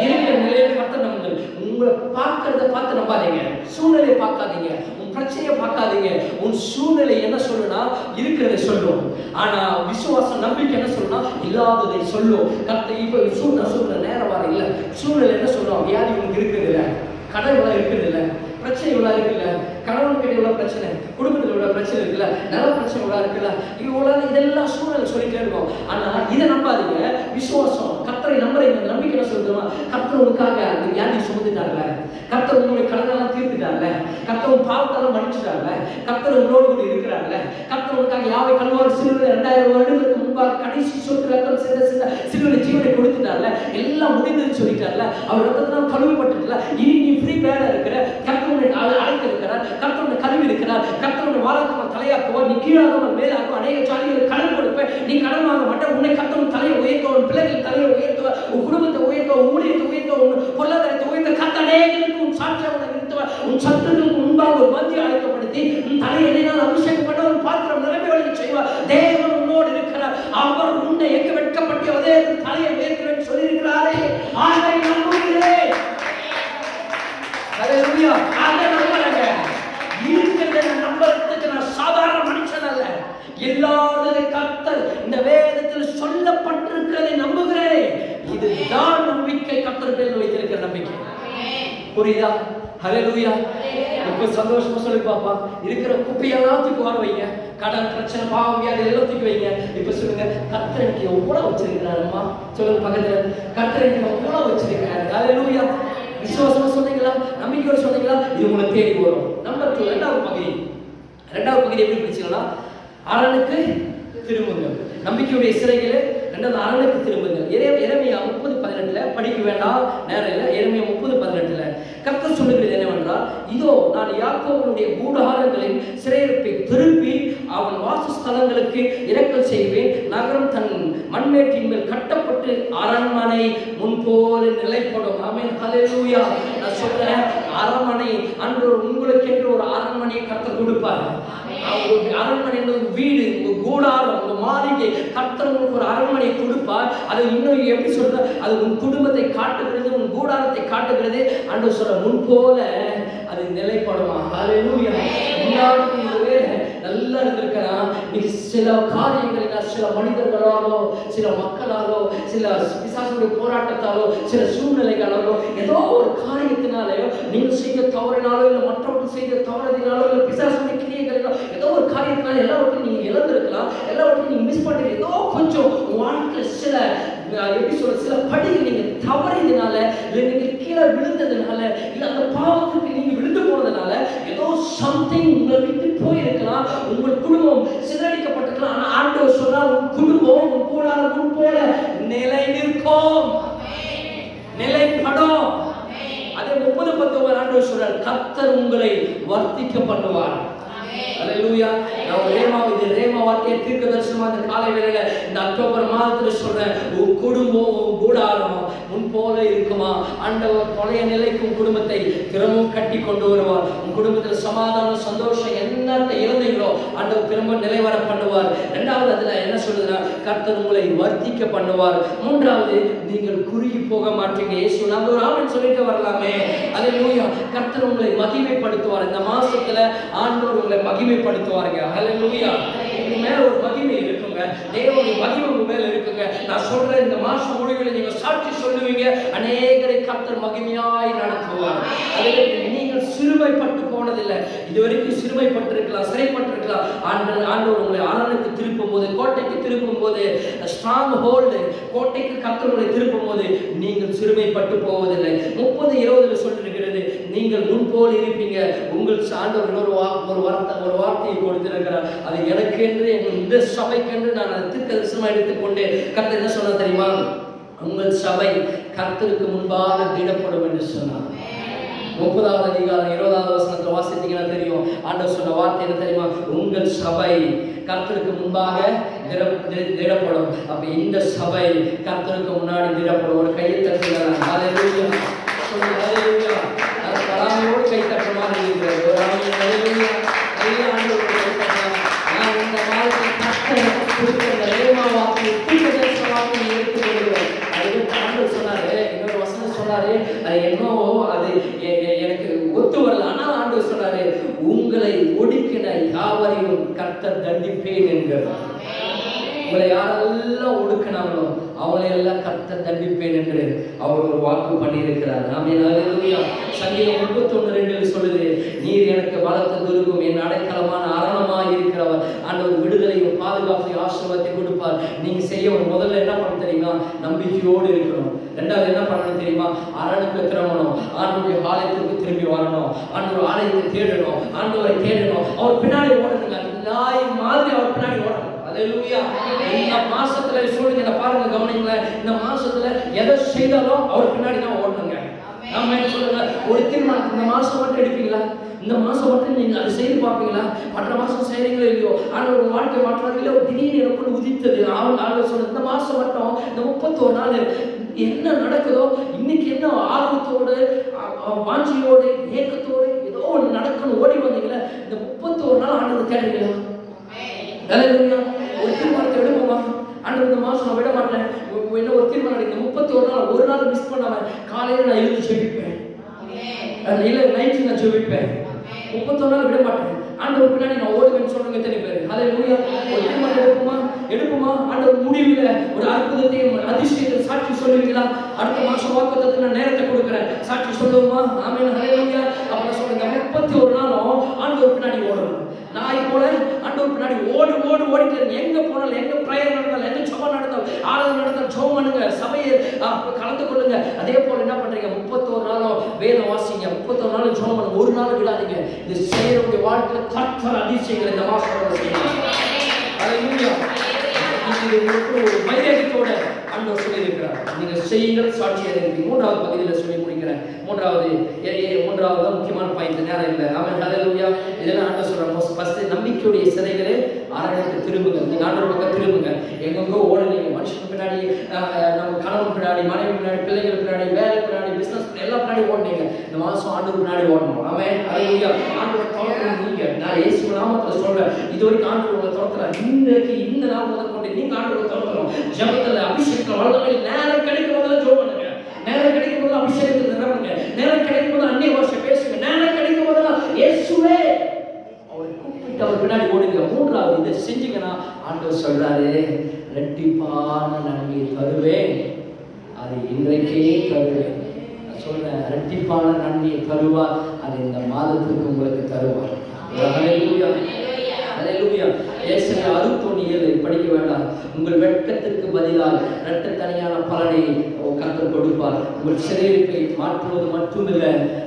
இருக்கிற நிலையிலே கர்த்தரை நம்புங்கள். உங்களை பார்க்கறத பார்த்து நம்பாதீங்க, சூழ்நிலையை பார்க்காதீங்க, உன் பிரச்சனையை பார்க்காதீங்க. உன் சூழ்நிலை என்ன சொல்லுனா இருக்கிறதை சொல்லும். ஆனா விசுவாசம், நம்பிக்கை என்ன சொல்லுனா இல்லாததை சொல்லும். கர்த்தர் இப்ப சூழ்நிலை நேரம் வர இல்ல, சூழ்நிலை என்ன சொல்லும்? வியாதி உங்களுக்கு இருக்குது இல்ல, கடன் இவ்வளவு இருக்குது இல்ல, பிரச்சனை இவ்வளவு இருக்குல்ல, கணவன் கிட்ட இவ்வளவு பிரச்சனை, குடும்பத்தில் இவ்வளவு பிரச்சனை இருக்குல்ல, நல பிரச்சனை இவ்வளவு இருக்குல்ல, இவ்வளவு இதெல்லாம் சூழ்நிலை சொல்லிட்டே இருக்கும். ஆனா இதை நம்பாதீங்க. விசுவாசம், கர்த்தரை நம்புறீங்க. நம்பிக்கை என்ன சொல்லுமா? கர்த்தர் உங்களுக்காக அந்த வியாதி சுமந்துட்டார்ல, கர்த்தர் உங்களுடைய கடனெல்லாம் தீர்த்துட்டார்ல, கர்த்தர் உங்க பாவத்தெல்லாம் மன்னிச்சுட்டார்ல, கர்த்தர் உங்களோடு கூட இருக்கிறார்ல, கர்த்தர் உங்களுக்காக யாவை கல்வாரி சிலுவையில் 2000 வருடங்களுக்கு முன்பாக கடைசி சொட்டு ரத்தம் சிந்த சிலுவையில் ஜீவனை கொடுத்துட்டார்ல, எல்லாம் முடிந்ததுன்னு சொல்லிட்டார்ல, அவர் ரத்தத்தினால் கழுவப்பட்டுல, இனி நீ ஃப்ரீ பேடா இருக்கிற, கர்த்தர் அழைத்து இருக்கிறார், கர்த்தர் கழுவி இருக்கிறார், கர்த்தர் வாராத்தவர் தலையாக்குவார், நீ கீழாக மேலாக்கும், அநேக ஜாதிகளுக்கு கடன் கொடுப்ப, நீ கடன் வாங்க மாட்டேன், உன்னை கர்த்தர் தலையை உயர்த்துவார், உன் பிள்ளைகள் தலையை உயர்த்துவார், உன் குடும்பத்தை உயர்த்துவார், உன் ஊழியத்தை உயர்த்துவார், உன் பொருளாதாரத்தை உயர்த்த கர்த்தர் அநேகருக்கு உன் சாட்சியாக நிறுத்துவார், உன் சத்துருக்கு முன்பாக ஒரு மந்தியை அழைக்கப்படுத்தி உன் தலையை எண்ணினால் அபிஷேகம் பண்ண ஒரு பாத்திரம் நிரம்பி செய்வார். தேவன் உன்னோடு இருக்கிறார், அவர் உன்னை எங்க வெட்கப்பட்டு அதே தலையை உயர்த்துவேன் சொல்லியிருக்கிறாரே. ஆகவே நம்புகிறேன். அல்லேலூயா. அதை நம்புறேங்க. இருக்கிறத நம்புறதுக்கு நான் சாதாரண மனுஷன் அல்ல. எல்லாவற்றை கர்த்தர் இந்த வேதத்தில் சொல்லப்பட்டிருக்கிறதை நம்புகிறேன். இதுதான் நம்பிக்கை, கர்த்தர் பேரில் வைத்திருக்கிற நம்பிக்கை. புரியுதா? ஹல்லேலூயா. இப்ப சந்தோஷமா சொல்லி பாப்பா, இருக்கிற குப்பையெல்லாம் தூக்கி வர வைங்க, கடன் பிரச்சனை, பாவம், வியாதி எல்லாம் தூக்கி வைங்க. இப்ப சொல்லுங்க, கர்த்தர் எனக்கு எவ்வளவு வச்சிருக்கிறாருமா? சொல்லுங்க பக்கத்துல, கர்த்தர் எனக்கு எவ்வளவு வச்சிருக்கிறாரு. ஹல்லேலூயா. விசுவாசமா சொன்னீங்களா? நம்பிக்கையோடு சொன்னீங்களா? இது உங்களை தேடி வரும். நம்பர் 2, இரண்டாவது பகுதி எப்படி பிடிச்சீங்கன்னா, அரணுக்கு திரும்புங்கள். நம்பிக்கையுடைய சிறைகளே ரெண்டாவது அரணுக்கு திரும்புங்கள். எரேமியா 30:18 படிக்க வேண்டாம், நேரம் இல்லை. எரேமியா 30:18 கர்த்தர் சொல்லுகிறது என்னவென்றால், இதோ நான் யாக்கோபுடைய கூடாரங்களின் சிறையிருப்பை திருப்பி அவன் வாசஸ்தலங்களுக்கு இரக்கல் செய்வேன். நகரம் தன் மண்மேட்டின் மேல் கட்டப்பட்டு அரண்மனை முன்போல நிலைப்படும். ஆமென். ஹல்லேலூயா. நான் சொல்றேன், அரண்மனை அன்று உங்களுக்கு என்று ஒரு அரண்மனையை கர்த்தர் கொடுப்பார். அரண்மனை என்பது வீடு, உங்க கூடாரம், உங்க மாளிகை. கர்த்தர் உங்களுக்கு ஒரு அரண்மனையை கொடுப்பார். அது இன்னும் எப்படி சொல்ற, அது உன் குடும்பத்தை காட்டுகிறது, உன் கூடாரத்தை காட்டுகிறது. ஆண்டவர் சொல்ற முன்போல அது நிலைப்படுமா? ஹல்லேலூயா. நல்லா இருந்திருக்கலாம். நீ சில காரியங்களில் சில மனிதர்களாலோ சில மக்களாலோ சில பிசாசுடைய போராட்டத்தாலோ சில சூழ்நிலைகளாலோ ஏதோ ஒரு காரியத்தினாலேயோ நீங்கள் செய்த தவறினாலோ இல்லை மற்றவர்கள் செய்த தவறதினாலோ இல்லை பிசாசுடைய கிரியைகளிலோ ஏதோ ஒரு காரியத்தினால எல்லாவற்றையும் நீங்கள் இழந்திருக்கலாம். எல்லாவற்றையும் நீங்கள் மிஸ் பண்ணி ஏதோ கொஞ்சம் வாழ்க்கையில் சில எப்படி சொல்ற சில படிகள் நீங்க தவறினால இல்லை நீங்கள் கீழே விழுந்ததுனால இல்லை அந்த பாவத்துக்கு நீங்க விழுந்து போனதுனால ஏதோ சம்திங் உங்களை விட்டு போயிருக்கலாம். உங்கள் குடும்பம் சிதறடிக்கப்பட்டிருக்கலாம். ஆனா ஆண்டவர் சொன்னார், உன் குடும்பம் உன் கூடாரம் முன் போல நிலை நிற்கும், நிலைப்படும். அதே 30:19 ஆண்டவர் சொல்றார், கர்த்தர் உங்களை வர்த்திக்க பண்ணுவார். அல்லேலூயா. நான் ரேமா வார்த்தையை தீர்க்கதரிசனமா இந்த காலை வேளையில இந்த அக்டோபர் மாதத்துல சொல்றேன், உன் குடும்பம் உன் கூடாரம் முன் போல இருக்குமா? ஆண்டவர் பழைய நிலைக்கும் குடும்பத்தை திரும்பவும் கட்டி கொண்டு வருவார். உன் குடும்பத்தில் சமாதானம் சந்தோஷம் என்னத்தை இழந்தீங்களோ ஆண்டவர் திரும்ப நிலைவர பண்ணுவார். இரண்டாவது அதுல என்ன சொல்லுதுன்னா, கர்த்தர் உங்களை வர்த்திக்க பண்ணுவார். மூன்றாவது, நீங்கள் குறுகி போக மாட்டீங்க. இயேசு நாம ஒரு ஆமென் சொல்லிட்டு வரலாமே. அல்லேலூயா. கர்த்தர் உங்களை மகிமைப்படுத்துவார். இந்த மாசத்துல ஆண்டவர் உங்களை மகிமைப்படுத்துவாருங்க. அல்லேலூயா. உங்க மேல ஒரு மகிமை இருக்குங்க, தேவனுடைய மகிமை உங்க மேல இருக்குங்க. நான் சொல்றேன், இந்த மாசம் முடிவில் நீங்க சாட்சி சொல்லுவீங்க, அநேகரை கர்த்தர் மகிமையாய் நடத்துவார். நீங்கள் சிறுமைப்பட்டு போனதில்லை. இதுவரைக்கும் சிறுமைப்பட்டிருக்கலாம், சிறைப்பட்டிருக்கலாம். ஆண்டவர் உங்களை அரணுக்கு திருப்பும் போது, கோட்டைக்கு திருப்பும் போது, ஸ்ட்ராங் ஹோல்டு கோட்டைக்கு கர்த்தர் உங்களை திருப்பும் போது நீங்கள் சிறுமைப்பட்டு போவதில்லை. 30:20 சொல்லிருக்கிறது, நீங்கள் முன்போல் இருப்பீங்க. உங்கள் ஆண்டவர் ஒரு வார்த்தையை கொடுத்திருக்கிறார். அது எனக்கு என்று இந்த சபைக்கென்று நான் தீர்க்கதரிசனமா எடுத்துக்கொண்டு கர்த்தர் என்ன சொன்னா தெரியுமா? உங்கள் சபை கர்த்தருக்கு முன்பாக திடப்படும் என்று சொன்னார். 30வது அதிகாரம் 20வது வசனத்துல வாசித்தீங்கன்னா தெரியும். ஆண்டவர் சொன்ன வார்த்தை என்ன தெரியுமா? உங்கள் சபை கர்த்தருக்கு முன்பாக திடப்படும். அப்ப இந்த சபை கர்த்தருக்கு முன்னாடி திடப்படும். ஒரு கையை தட்டுகிறார். ஹல்லேலூயா. ஹல்லேலூயா. அது கலாமையோடு கை தட்டுற மாதிரி இருக்கிறது. ஒரு ஹல்லேலூயா. ஆண்டவர் கை தட்டலாம். நான் இந்த மாதத்தில் கர்த்தர் கொடுத்த இந்த ரேமா வார்த்தையை தீர்க்கதரிசன வார்த்தையை எடுத்துக்கொள்கிறேன். அதுக்கு ஆண்டவர் சொன்னாரு, இன்னொரு வசனம் சொன்னாரு, அது என்னவோ அது எனக்கு ஒத்து வரல. ஆனா ஆண்டவர் சொன்னாரு, உங்களை ஒடுக்கின யாவரையும் கர்த்தர் தண்டிப்பேன் என்கிறார். உங்களை யாரெல்லாம் ஒடுக்கினாங்களோ அவளை எல்லாம் கர்த்தர் தண்டிப்பேன் என்று அவர் ஒரு வாக்கு பண்ணியிருக்கிறார். ஆமென். அல்லேலூயா. சங்கீதம் 31:2 சொல்லுது, நீர் எனக்கு பலத்த துருகம், என் அடைக்கலமான அரணமாய் இருக்கிறவர். ஆண்டவர் விடுதலையும் பாதுகாப்பையும் ஆசீர்வாதத்தை கொடுப்பார். நீங்க செய்ய முதல்ல என்ன பண்ண தெரியுமா? நம்பிக்கையோடு இருக்கணும். ரெண்டாவது என்ன பண்ணணும் தெரியுமா? அரணுக்கு திரும்பணும். ஆண்டவருடைய ஆலயத்துக்கு திரும்பி வரணும். ஆண்டவர் ஆலயத்தை தேடணும். ஆண்டவரை தேடணும். அவர் பின்னாடி ஓடணுங்க. நாய் மாதிரி அவர் பின்னாடி ஓடணும். அல்லேலூயா. இந்த மாசத்துல சொல்லுங்க, பாருங்க, கவனிங்களா, இந்த மாசத்துல எதை செய்தாலும் அவர் பின்னாடி தான் ஓடணுங்க. நம்ம என்ன சொல்லுங்க, ஒரு தீர்மானம் இந்த மாசம் மட்டும் எடுப்பீங்களா? இந்த மாசம் மட்டும் நீங்க அதை செய்து பார்ப்பீங்களா? மற்ற மாசம் செய்றீங்களோ இல்லையோ, ஆனால் ஒரு வாழ்க்கை மாற்றாங்களோ திடீர்னு எனக்கு உதித்தது. ஆள் சொல்ல இந்த மாசம் மட்டும் இந்த 31 நாள் என்ன நடக்குதோ, இன்னைக்கு என்ன ஆர்வத்தோடு வாஞ்சியோடு ஏக்கத்தோடு ஏதோ ஒன்று நடக்கணும் ஓடி வந்தீங்களா? இந்த 31 நாள் ஆண்டவர் தேடுறீங்களா? ஒரு தீர்மானத்தை எடுப்போமா? ஆண்டவர் இந்த மாசம் நான் விட மாட்டேன். என்ன ஒரு தீர்மானம், இந்த 31 நாள் ஒரு நாள் மிஸ் பண்ணாம காலையில நான் எழுந்து ஜெபிப்பேன், இல்லை நைட்டு நான் ஜெபிப்பேன், 31 நாள் விட மாட்டேன். ஆண்டவர் பின்னாடி நான் ஓடுவேன்னு சொல்றேங்க எத்தனை பேர்? ஹல்லேலூயா. ஒரு தீர்மானம் எடுப்போமா? ஆண்டவர் முடிவில் ஒரு அற்புதத்தையும் அதிசயத்தையும் சாட்சி சொல்லுவீங்களா? அடுத்த மாசம் வாக்குத்தத்தத்துக்கு நான் நேரத்தை கொடுக்குறேன், சாட்சி சொல்லுவோமா? ஆமென். ஹல்லேலூயா. அப்ப சொல்லுங்க, 31 நாளும் ஆண்டவர் பின்னாடி ஓடணும். நாய் போல ஆண்டவர் பின்னாடி ஓடிட்டு எங்க போனாலும், எங்க பிரேயர் நடந்தாலும், எங்க ஜெபம் நடந்தாலும், ஆராதனை நடந்தாலும் ஜெபம் பண்ணுங்க, சபையை கலந்து கொள்ளுங்க. அதே போல என்ன பண்றீங்க? 31 நாளும் வேதம் வாசிங்க, 31 நாளும் ஜெபம் பண்ணுங்க, ஒரு நாள் விடாதீங்க. இது செய்யறவங்க வாழ்க்கையில கர்த்தர் அதிசயங்களை இந்த மாசம் செய்யலாம். ஹல்லேலூயா. இது ஒரு மையத்தோட ஆண்டவர் சொல்லியிருக்கிறார். நீங்க செய்யுங்கள், சாட்சியாக இருக்கு. 3வது பகுதியில் சொல்லி முடிக்கிறேன். மூன்றாவது முக்கியமான பாயிண்ட், நேரம் இல்லை. ஆமென். ஹல்லேலூயா. இதெல்லாம் ஆண்டவர் சொல்றாங்க. ஃபர்ஸ்ட் நம்பிக்கையுடைய சிறைகளே ஆராய்ந்து திரும்புங்க. நீங்க ஆண்டவர் பக்கம் திரும்புங்க. எங்கெங்கோ ஓடுனீங்க, மனுஷன் பின்னாடி, நம்ம கணவன் பின்னாடி, மனைவி பின்னாடி, பிள்ளைகள் பின்னாடி, வேலை பின்னாடி, பிசினஸ் எல்லாம் பின்னாடி ஓடுனீங்க. இந்த மாசம் ஆண்டவர் பின்னாடி ஓடணும். ஆமென். ஹல்லேலூயா. ஆண்டவர் தோற்றம் நீங்க, நான் இயேசு நாமத்துல சொல்றேன், இதுவரைக்கும் ஆண்டவர் உங்களை தோற்றார். இன்றைக்கு இந்த நாள் முதல் கொண்டு நீங்க ஆண்டவரை தோற்றணும். ஜெபத்துல அபிஷேகத்துல வல்லமையில் நேரம் கிடைக்கும் போதெல்லாம் ஜெபம் பண்ணுங்க. நேரம் கிடைக்கும் போது அபிஷேகத்தில் நிரம்புங்க. நேரம் கிடைக்கும் போது அந்நிய பாஷை பேசுங்க. நேரம் கிடைக்கும் போதெல்லாம் இயேசுவே அவரை கூப்பிட்டு அவர் பின்னாடி ஓடுங்க. ஆண்டவர் சொல்றாரு, இரட்டிப்பான நன்மையை தருவேன், அது இன்றைக்கே தருவேன். நான் சொல்றேன், இரட்டிப்பான நன்மையை தருவார், அது இந்த மாதத்துக்கு உங்களுக்கு தருவார். ஹல்லேலூயா, ஹல்லேலூயா. ஏசாயா 61:7 படிக்க வேண்டாம். உங்கள் வெட்கத்திற்கு பதிலாக இரட்டத்தனியான பலனை கர்த்தர் கொடுப்பார். உங்கள் சிறையிருப்பை மாற்றுவது மட்டுமில்ல,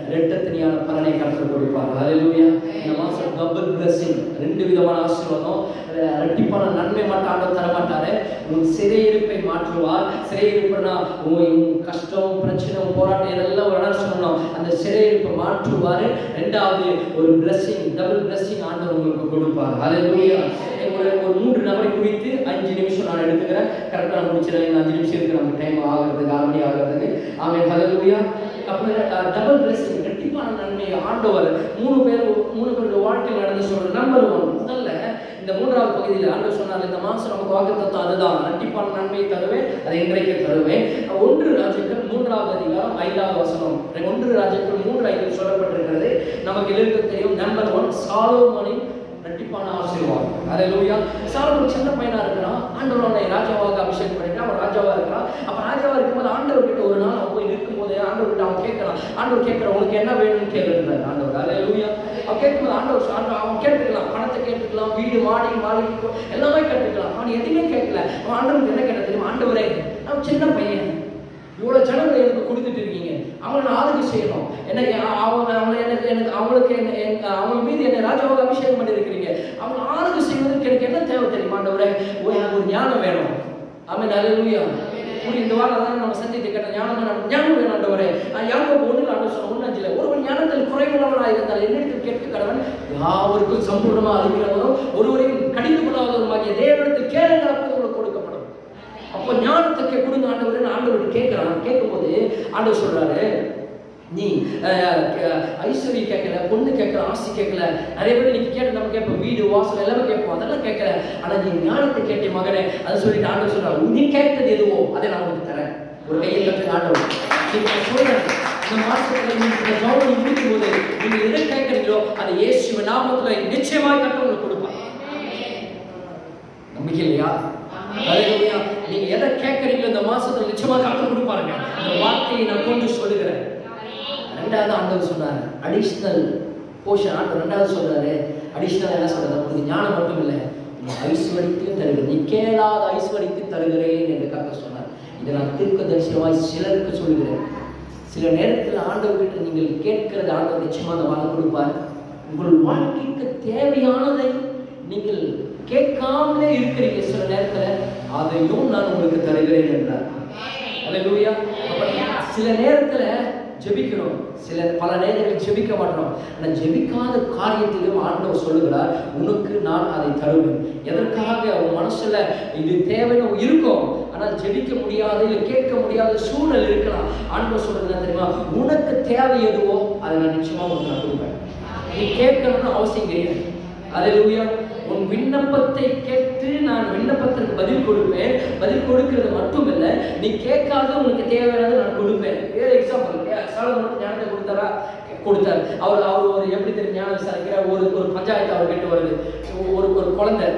இரட்டத்தனியான பலனை கர்த்தர் கொடுப்பார். ஹல்லேலூயா. இந்த மாசம் டபுள் பிளெஸிங், 2 விதமான ஆசீர்வாதம். இரட்டிப்பான நன்மை மட்டும் ஆண்டவர் தர மாட்டாரு, உன் சிறையிருப்பை மாற்றுவார். சிறையிருப்புனா உன் கஷ்டம், பிரச்சனை, போராட்டம் இதெல்லாம் வேணாம் சொல்லணும், அந்த சிறையிருப்பை மாற்றுவார். 2வது ஒரு பிளெஸிங், டபுள் பிளெஸிங் ஆண்டவர் உங்களுக்கு கொடுப்பார். ஹல்லேலூயா. ஒரு 3 நபரை குறித்து 5 நிமிஷம் நான் எடுத்துக்கிறேன். கரெக்டாக நான் முடிச்சிடறேன். 5 நிமிஷம் இருக்கு நமக்கு டைம் ஆகிறதுக்கு, 6 மணி ஆகிறதுக்கு. ஆமென், ஹல்லேலூயா. அப்போ டபுள் பிளெஸிங், இரட்டிப்பான நன்மை ஆண்டவர் 3 பேருடைய வாழ்க்கையில் நடந்து சொல்ற நம்பர் 1. முதல்ல இந்த 3வது பகுதியில் ஆண்டவர் சொன்னார், இந்த மாசம் நமக்கு வாக்குத்தத்தம் அதுதான், இரட்டிப்பான நன்மையை தருவேன், அதை இன்றைக்கு தருவேன். 1 ராஜாக்கள் 3வது அதிகாரம் 5வது வசனம். 1 ராஜாக்கள் 3:5 சொல்லப்பட்டிருக்கிறது. நமக்கு எல்லாருக்கும் தெரியும், நம்பர் 1 சாலோமோனின் இரட்டிப்பான ஆசீர்வாதம். ஹல்லேலூயா. சாலோமோன் சின்ன பையனா இருக்கிறான், ஆண்டவர் அவனை ராஜாவாக அபிஷேகம் பண்ணிட்டான், அவன் ராஜாவா இருக்கிறான். அப்ப ராஜாவா இருக்கும்போது ஆண்டவர் கிட்ட ஒரு நாள் அவன் போய் இருக்கும்போது ஆண்டவர் கிட்ட அவன் கேட்கறான். ஆண்டவர் கேட்கிற, உனக்கு என்ன வேணும்னு கேட்கிறார் ஆண்டவர். ஹல்லேலூயா. அவன் கேட்கும்போது ஆண்டவர் அவன் கேட்டுக்கலாம், பணத்தை கேட்டுக்கலாம், வீடு மாளிகை எல்லாமே கேட்டுக்கலாம். அவன் எதுவுமே கேட்கல. அவன் ஆண்டவருக்கு என்ன கேட்ட தெரியுமா? ஆண்டவரே, அவன் சின்ன பையன், இவ்வளவு ஜனங்களை எனக்கு கொடுத்துட்டு இருக்கீங்க, அவங்களை நான் ஆளுகை செய்யணும், அவங்க மீது என்னை ராஜாவாக அபிஷேகம் பண்ணி இருக்கிறீங்க, அவங்க ஆளுகை செய்வதற்கு எனக்கு என்ன தேவை தெரியுமா ஆண்டவரே? எனக்கு ஒரு ஞானம் வேணும். ஆமென், ஹல்லேலூயா. இந்த வாரம் தான் நம்ம சந்தித்து கேட்ட ஞானம் வேணும் ஆண்டவரே. யாக்கோபு 1:1 ஒருவன் ஞானத்தில் குறைவுள்ளவனாக இருந்தால் என்னிடத்தில் கேட்க கடவன், யாவருக்கும் சம்பூர்ணமாக அளிக்கிறவரும் ஒருவரையும் கடிந்து கொள்ளாதவருமாகிய தேவனிடத்தில் கேளுங்கள், அப்போது உங்களுக்கு கொடுக்கப்படும். அப்போ ஞானத்துக்கு கொடுங்க ஆண்டவரே ஆண்டவர் கேட்கிறான். கேட்கும்போது ஆண்டவர் சொல்றாரு, நீ ஐஸ்வர்யம் கேட்கல, பொண்ணு கேட்கல, ஆசை கேட்கல, நிறைய பேர் இன்னைக்கு கேட்டு நம்ம கேட்போம், வீடு வாசல் எல்லாமே கேட்போம், அதெல்லாம் கேட்கல, ஆனா நீ ஞானத்தை கேட்ட மகனே, அதை சொல்லிட்டு ஆண்டவர் சொல்றாரு, நீ கேட்டது எதுவோ அதை நான் உங்களுக்கு தரேன். ஒரு கையை கட்டு ஆண்டவர் சொல்றேன். இந்த மாசத்துல இந்த ஜாபம் முடிக்கும் போது நீங்க எதை கேட்கறீங்களோ அதை இயேசுவின் நாமத்துல நிச்சயமாக கட்ட உங்களுக்கு கொடுப்பார். நம்பிக்கை இல்லையா? ஹல்லேலூயா. நீங்க எதை கேட்கறீங்களோ இந்த மாசத்துல நிச்சயமாக கட்ட கொடுப்பாருங்க. அந்த வார்த்தையை நான் கொண்டு சொல்லுகிறேன். 2வது ஆண்டவர் சொன்னார், அடிஷனல் போர்ஷன். ஆண்டவர் 2வது சொல்றாரு, அடிஷனல் என்ன சொல்றாரு? உங்களுக்கு ஞானம் மட்டும் இல்லை, ஐஸ்வர்யத்தையும் தருகிறேன், நீ கேளாத ஐஸ்வர்யத்தை தருகிறேன் என்று கர்த்தர் சொன்னார். இதை நான் தீர்க்கதரிசியாய் சிலருக்கு சொல்கிறேன். சில நேரத்தில் ஆண்டவர்கிட்ட நீங்கள் கேட்கிறது ஆண்டவர் நிச்சயமாக வாங்க கொடுப்பார். உங்கள் வாழ்க்கைக்கு தேவையானதை நீங்கள் கேட்காமலே இருக்கிறீங்க, சில நேரத்தில் அதையும் நான் உங்களுக்கு தருகிறேன் என்றார். ஹல்லேலூயா. சில நேரத்தில் ஜெபிக்கிறோம், பல நேரங்களில் ஜெபிக்க மாட்டோம். ஆனால் ஜெபிக்காத காரியத்திலும் ஆண்டவர் சொல்லுகிறார், உனக்கு நான் அதை தருவேன். எதற்காக? உன் மனசுல இது தேவைன்னு இருக்கும், ஆனால் ஜெபிக்க முடியாத இல்லை கேட்க முடியாத சூழல் இருக்கலாம். ஆண்டவர் சொல்றது தெரியுமா? உனக்கு தேவை எதுவோ அதை நான் நிச்சயமா உனக்கு நான் கொடுப்பேன். நீ கேட்கணும்னு அவசியம் கிடையாது. ஹல்லேலூயா. உன் விண்ணப்பத்தை கேட்டு நான் விண்ணப்பத்திற்கு பதில் கொடுப்பேன். பதில் கொடுக்கிறது மட்டும் இல்லை, நீ கேட்காத உனக்கு தேவையானதை நான் கொடுப்பேன். எக்ஸாம்பிள், சாலமோனுக்கு ஞானத்தை கொடுத்தார். அவர் ஒரு எப்படி தெரியும் ஞானம் விசாரிக்கிறார்? ஒரு பஞ்சாயத்து அவர் கிட்ட வருது. ஒரு குழந்தை,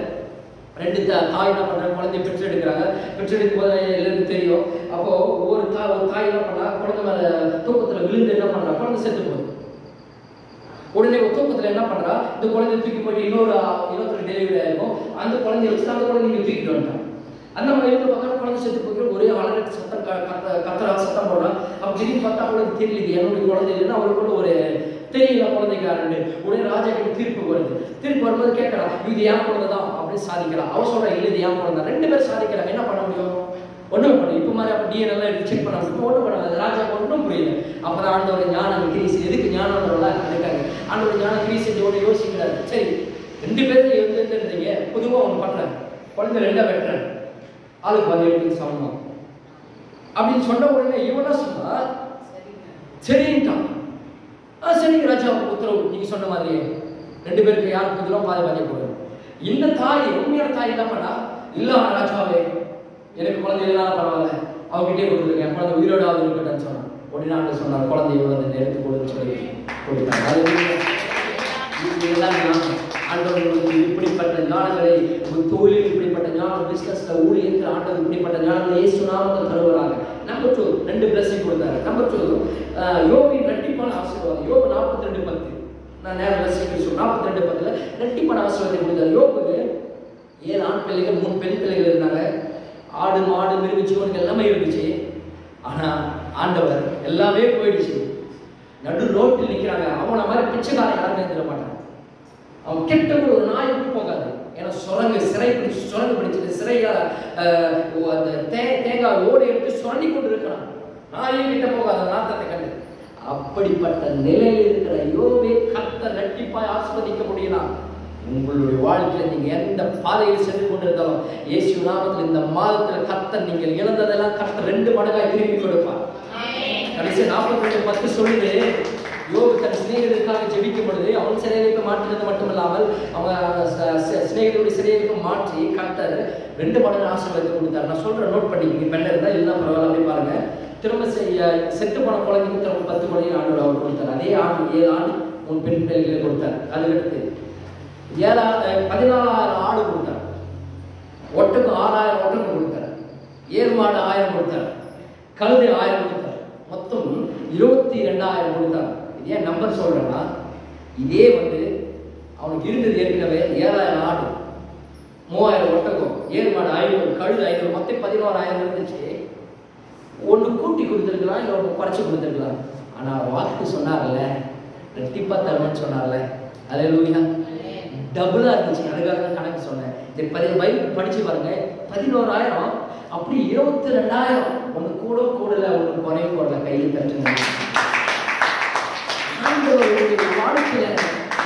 2 தாய் என்ன பண்றாங்க? குழந்தைய பெற்றெடுக்கிறாங்க. பெற்றெடுக்கும் போது எல்லாருக்கும் தெரியும். அப்போ ஒரு தாய் என்ன பண்ணா, குழந்தை மேல தூக்கத்துல விழுந்து என்ன பண்றா, குழந்தை செத்து போகுது. உடனே ஒரு தூக்கத்துல என்ன பண்றா, இந்த குழந்தைய தூக்கி போயிட்டு இன்னொரு டெலிவரி ஆயிருக்கும், அந்த குழந்தைய வச்சு அந்த குழந்தைய தூக்கிட்டு வந்துட்டான். அந்த மாதிரி இருந்து பார்த்தா குழந்தை செத்து போய் ஒரே அலறி சத்தம் போடுறான். அப்ப திடீர்னு பார்த்தா அவளுக்கு தெரியல என்னுடைய குழந்தை இல்லைன்னா அவளுக்கு ஒரு தெரியல குழந்தைக்காரன்னு. உடனே ராஜா கிட்ட தீர்ப்பு வருது. தீர்ப்பு வரும்போது கேட்கறான், இது ஏன் குழந்தை தான் அப்படின்னு சாதிக்கிறான். அவன் சொல்றா, இல்லை இது ஏன் குழந்தை. 2 பேர் சாதிக்கிறாங்க. என்ன பண்ண முடியும்? ஒன்றும் பண்ணு. இப்போ மாதிரி அப்போ டிஎன் எல்லாம் எடுத்து செக் பண்ண முடியும், ஒன்றும் பண்ணாது. ராஜா ஒன்றும் புரியல. அப்புறம் ஆண்டவர் ஞானம் கிரீஸ், எதுக்கு ஞானம் இருக்காங்க. ஆண்டவர் ஞானம் கிரீஸ் ஒன்று யோசிக்கிறாரு. சரி, 2 பேரும் இருந்தீங்க, பொதுவாக ஒன்று பண்றேன், குழந்தை 2 வெட்டுறேன், ஆளுக்கு 18 சமம் அப்படின்னு சொன்ன உடனே இவனா சொன்னா சரின்ட்டான். சரிங்க ராஜா உத்தரவு, நீங்க சொன்ன மாதிரியே 2 பேருக்கு யாருக்கு உத்தரவு பாதி போடுறோம். இந்த தாய், உண்மையான தாய் என்ன பண்ணா, இல்ல ராஜாவே எனக்கு குழந்தை இல்லைனாலும் பரவாயில்ல, அவங்ககிட்டே கொடுத்துருங்க, என் குழந்தை உயிரோடாவது இருக்கட்டும்னு சொன்னான். உடனே ஆண்டு சொன்னார், குழந்தைய எடுத்து கொடுன்னு சொல்லி கொடுத்தாங்க. இதுதான் ஆண்டவர் உங்களுக்கு இப்படிப்பட்ட ஞானங்களை, உங்கள் தொழிலில் இப்படிப்பட்ட ஞானம், பிசினஸ்ல ஊழியத்தில் ஆண்டவர் இப்படிப்பட்ட ஞானங்களை இயேசு நாமத்தில் தருவதாக. நம்பர் 2, 2 blessing கொடுத்தாரு. நம்பர் 2, யோபின் இரட்டிப்பான ஆசீர்வாதம். யோபு 42:10. நான் நேரம் blessing 42:10 இரட்டிப்பான ஆசீர்வாதத்தை கொடுத்தாரு. யோபுக்கு 7 ஆண் பிள்ளைகள் 3 பெண் பிள்ளைகள் இருந்தாங்க. ஆடு மாடு மிருக ஜீவன்கள் எல்லாமே இருந்துச்சு. ஆனா ஆண்டவர் எல்லாமே போயிடுச்சு. நடு ரோட்டில் நிற்கிறாங்க. அவனை மாதிரி பிச்சைக்காரன் யாருமே தெரிய மாட்டான். அவன் கெட்ட ஒரு நாய் விட்டு போகாது. ஏன்னா சிறை பிடிச்சிட்டு சிறையால் அந்த தேங்காய் ஓடி எடுத்து சுரண்டி கொண்டு இருக்கிறான். நாயும் கிட்ட போகாத நாத்தத்தை கண்டு. அப்படிப்பட்ட நிலையில் இருக்கிற யோபை கர்த்தர் இரட்டிப்பாய் ஆசீர்வதிக்க முடியலாம். உங்களுடைய வாழ்க்கையில் நீங்க எந்த பாதையில் சென்று கொண்டிருந்தாலும் இயேசு நாமத்தில் இந்த மாதத்தில் கர்த்தர் நீங்கள் இழந்ததெல்லாம் கர்த்தர் 2 மடங்காய் திருப்பி கொடுப்பார். கடைசி 42:10 சொல்லுது, யோபு தன் சிநேகிதருக்காக ஜெபிக்கும் பொழுது அவன் சிறையிலிருக்க மாற்றினது மட்டுமில்லாமல் அவங்க சிநேகிதருடைய சிறையிலிருக்க மாற்றி கர்த்தர் 2 மடங்கு ஆசீர்வாதத்தை கொடுத்தார். நான் சொல்றேன், நோட் பண்ணிக்கிங்க. பெண்ணை இருந்தால் இல்லைன்னா பரவாயில்ல, அப்படி பாருங்க. திரும்ப செத்து போன குழந்தைக்கு திரும்ப 10 மடங்கு ஆண்டு அவர் கொடுத்தார். அதே ஆண்டு 7 ஆண்டு 3 பெண் பிள்ளைகளை கொடுத்தார். அதுக்கடுத்து 14,000 ஆடு கொடுத்தார். ஒட்டுக்கு 6,000 ஒட்டகம் கொடுத்தார். ஏர் மாடு 1000 கொடுத்தார். கழுதை 1000 கொடுத்தார். மொத்தம் 22,000 கொடுத்தார். ஏன் நம்பர் சொல்றேன்னா, இதே அவனுக்கு இருந்தது ஏற்கனவே 7,000 ஆடு, 3,000 ஒட்டகம், ஏர் மாடு 500, கழுது 500, மொத்தம் 11,000 இருந்துச்சு. ஒன்று கூட்டி கொடுத்துருக்கலாம், இல்லை ஒன்று குறைச்சி கொடுத்துருக்கலாம். ஆனால் வாக்கு சொன்னார்ல, ரெட்டிப்பா தருமன்னு சொன்னார்ல, அல்லேலூயா, டபுளாக இருந்துச்சு. அதுக்காக தான் கணக்கு சொன்னேன். இந்த பைபிள் படிச்சு பாருங்க. 11,000 அப்படி 22,000. ஒன்று கூடல, ஒன்று குறைய போடல. கையில் தட்டுங்க. வாழ்க்கையில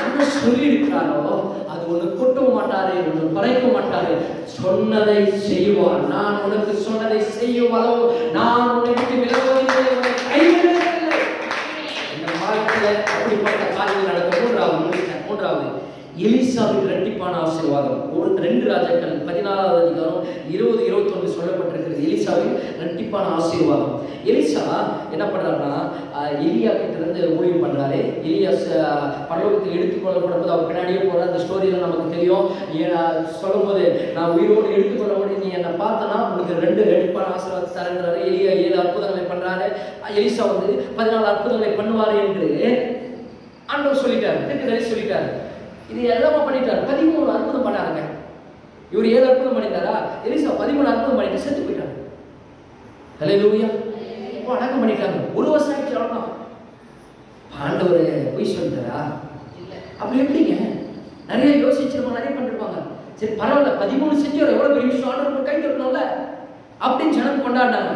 என்ன சொல்லி இருக்கிறாரோ அது ஒன்று கூட்டவும் மாட்டாரு, ஒன்று குறைக்க மாட்டாரு. சொன்னதை செய்வார். நான் உனக்கு சொன்னதை செய்யுவதோ நான் உனக்கு விலகுவதில்லை, கைவிடவில்லை. இந்த வாழ்க்கையில அப்படிப்பட்ட காரியங்கள் நடக்கும். மூன்றாவது எலிசாவின் இரட்டிப்பான ஆசீர்வாதம். 2 ராஜாக்கள் 14வது அதிகாரம் 20-21 சொல்லப்பட்டிருக்கிறது. எலிசாவின் இரட்டிப்பான ஆசீர்வாதம். எலிசா என்ன பண்றாருன்னா, எலியா கிட்ட இருந்து ஊழியம் பண்றாரு. எலியா பரலோகத்தில் எடுத்துக்கொள்ளப்படும்போது அவர் பின்னாடியே போற அந்த ஸ்டோரியில நமக்கு தெரியும். சொல்லும் போது, நான் உயிரோடு எடுத்துக்கொள்ள முடியும், நீ என்னை பார்த்தனா உனக்கு 2 இரட்டிப்பான ஆசீர்வாதம் தரங்கிறாரு. எலியா 7 அற்புதங்களை பண்றாரு. எலிசா 14 அற்புதங்களை பண்ணுவாரு என்று ஆண்டவர் சொல்லிட்டாரு, திட்டத்தை சொல்லிட்டாரு. இது எல்லாமே பண்ணிட்டாரு. 13 அற்புதம் பண்ணாருங்க. இவர் 7 அற்புதம் பண்ணிட்டாரா? எலிசா 13 அற்புதம் பண்ணிட்டு செத்து போயிட்டாரு. ஹல்லேலூயா. இப்போ அடக்கம் பண்ணிட்டாங்க. 1 வருஷம் ஆயிடுச்சு. அவ்வளோதான். ஆண்டவர் போய் சொல்லிட்டாரா? அப்படி எப்படிங்க? நிறைய யோசிச்சிருப்பாங்க, நிறைய பண்ணிருப்பாங்க. சரி பரவாயில்ல, 13 செஞ்சவர் எவ்வளோ பெரிய விஷயம், ஆண்டவர் கை தட்டணும்ல அப்படின்னு ஜனம் கொண்டாடினாங்க.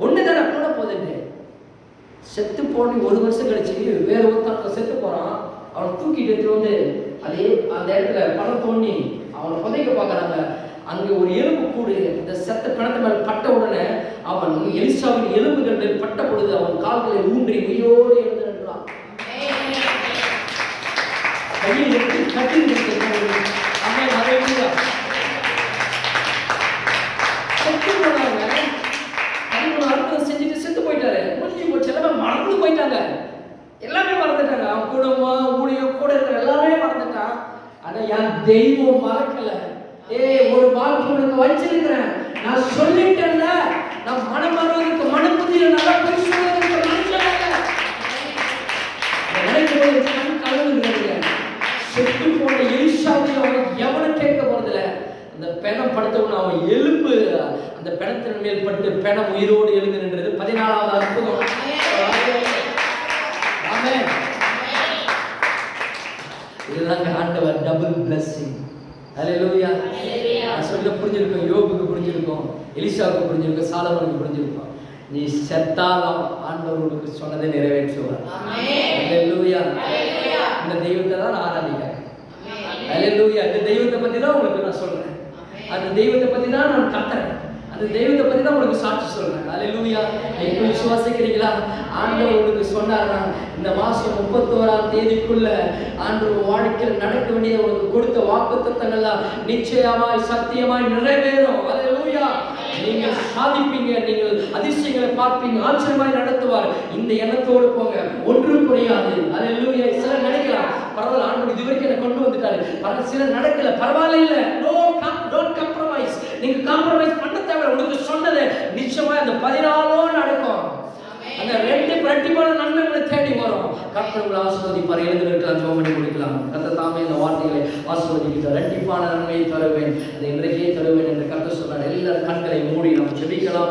ஒன்று தானே போன போதுட்டு செத்து போன 1 வருஷம் கழிச்சு வேற ஒருத்தன் செத்து போறான். அவனை தூக்கிட்டு எடுத்து அதே அந்த இடத்துல பணம் தோண்டி அவனை புதைக்க பார்க்கறாங்க. அங்கே ஒரு எலும்பு கூடு இந்த செத்த பிணத்து மேல் பட்ட உடனே அவன் எலிசாவின் எலும்புகள் மேல் பட்ட பொழுது அவன் கால்களை ஊன்றி உயிரோடு எழுந்து நின்றான். கையில் எடுத்து கட்டி செஞ்சுட்டு செத்து போயிட்டாரு. முடிஞ்சு போச்சு. எல்லாமே மறந்து போயிட்டாங்க. எல்லாமே மறந்துட்டாங்க. அவன் குடும்பம் ஊழியம் கூட இருக்கிற எல்லாமே மறந்துட்டான். ஆனா என் தெய்வம் மறக்கல. ஒரு வாக்கு உனக்கு வச்சிருக்கிறேன், நான் சொல்லிட்டேன்ல, நான் மனம் வருவதற்கு மனப்புதிய நல்லா பேசுவதற்கு செத்து போன எலிசாவை அவன் எவனை கேட்க போறதில்ல. அந்த பெணம் படுத்தவன் அவன் எலும்பு அந்த பெணத்தின் மேல் பட்டு பெணம் உயிரோடு எழுந்து நின்றது. 14வது அற்புதம். இதுதாங்க ஆண்டவர் டபுள் பிளஸிங். அல்லேலூயா. சொல்ல புரிஞ்சிருக்கும், யோபுக்கு புரிஞ்சிருக்கும், எலிசாவுக்கு புரிஞ்சிருக்கும், சாலமோனுக்கு புரிஞ்சிருக்கும். நீ செத்தாலும் ஆண்டவர் உனக்கு சொன்னதை நிறைவேற்றுவார். அல்லேலூயா. இந்த தெய்வத்தை தான் நான் ஆராதிக்கிறேன். அல்லேலூயா. இந்த தெய்வத்தை பத்தி தான் உங்களுக்கு நான் சொல்றேன். அந்த தெய்வத்தை பத்தி தான் நான் கத்துறேன். அந்த தெய்வத்தை பத்தி தான் உங்களுக்கு சாட்சி சொல்றேன். அல்லேலூயா. நீங்க விசுவாசிக்கிறீங்களா? ஆண்டவர் உங்களுக்கு சொன்னாரா, இந்த மாசம் 31ஆம் தேதிக்குள்ள ஆண்டவர் வாழ்க்கையில் நடக்க வேண்டிய உங்களுக்கு கொடுத்த வாக்குத்தத்தங்கள்லாம் நிச்சயமாய் சத்தியமாய் நிறைவேறும். அல்லேலூயா. நீங்கள் சாதிப்பீங்க, நீங்கள் அதிசயங்களை பார்ப்பீங்க, ஆச்சரியமாய் நடத்துவார். இந்த எண்ணத்தோடு போங்க, ஒன்றும் குறையாது. அல்லேலூயா. சிலர் நினைக்கலாம் பரவாயில்ல, ஆண்டவர் இது வரைக்கும் என்னை கொண்டு வந்துட்டாரு, சில நடக்கல, பரவாயில்ல, நோ டோன்ட் காம்ப்ரமைஸ். நீங்க காம்ப்ரமைஸ் பண்ண தேவை. உங்களுக்கு சொன்னது நிச்சயமா அந்த 14 நடக்கும். அந்த 2 பிரட்டிப்பான நன்மைகளை தேடி வரும். கர்த்தர் உங்களை ஆசீர்வதிப்பார். எழுந்திருக்கலாம், ஜெபம் பண்ணி முடிக்கலாம். கர்த்தர் தாமே இந்த வார்த்தைகளை ஆசீர்வதிக்கிறார். இரட்டிப்பான நன்மையை தருவேன், அதை இன்றைக்கே தருவேன் என்று கர்த்தர் சொன்னார். எல்லாரும் கண்களை மூடி நாம் ஜெபிக்கலாம்.